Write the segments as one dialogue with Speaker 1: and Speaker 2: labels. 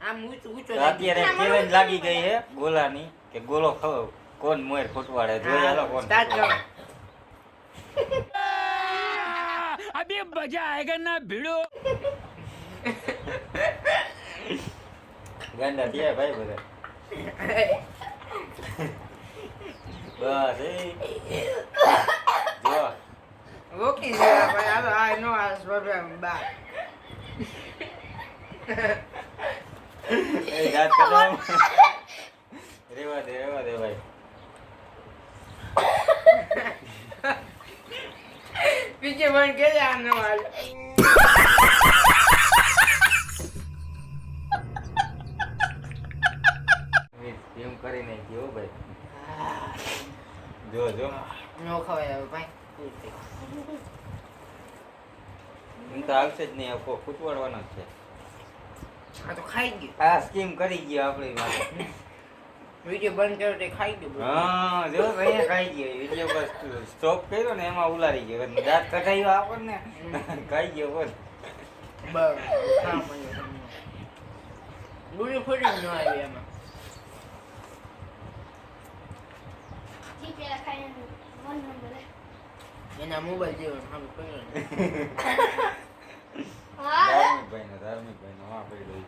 Speaker 1: આમ ઊંચો
Speaker 2: અત્યારે ચેલેન્જ લાગી ગઈ છે ગોલાની કે ગોલો ખાવ કોણ મોર ફૂટવાડે જોઈએ હાલો કોણ
Speaker 1: સ્ટાર્ટ કરો
Speaker 3: अभी मजा आएगा ना भिड़ो
Speaker 2: ગાંડા થયા ભાઈ બધા બસ જો
Speaker 1: રોકી જરા ભાઈ હાલો આ નો આ પ્રોબ્લેમ બાર
Speaker 2: એ દાંત કઢાવ રેવા દે ભાઈ
Speaker 1: પીછે મન કે આ નો હાલ
Speaker 2: એમ કરી નહીં ગયો ભાઈ જો
Speaker 1: નો ખવાય હવે ભાઈ
Speaker 2: એમ તો આવશે જ નહીં આખો ફૂટવાડવાનો જ છે
Speaker 1: આ તો ખાઈ ગયું
Speaker 2: આ સ્કીમ કરી ગયો આપણી માટે
Speaker 1: વિડિયો બંધ કર્યો તે ખાઈ ગયું
Speaker 2: હા જો અહીંયા ખાઈ ગયો વિડીયો બસ સ્ટોપ કર્યો ને એમાં ઉલારી ગયો દાંત કઢાયો આપણને ખાઈ ગયો બોલ
Speaker 1: બસ હા મને ગુડી ફોડી ન આવી એમાં એના મોબાઈલ જેવો સામે પડ્યો
Speaker 2: ધાર્મિક ભાઈ હા પડ્યો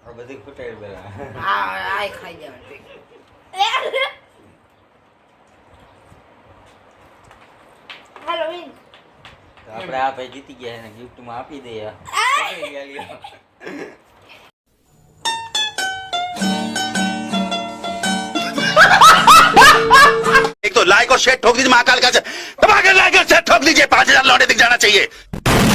Speaker 2: આ બધી ખૂટાઈ બધા
Speaker 1: આ ખાઈ જવાનું
Speaker 2: આપણે આ ભાઈ જીતી ગયા એને ગિફ્ટમાં આપી દઈએ
Speaker 4: एक तो लाइक और शेयर ठोक दीजिए महाकाल का दबा के लाइक और शेयर ठोक दीजिए 5000 लौटे दिख जाना चाहिए।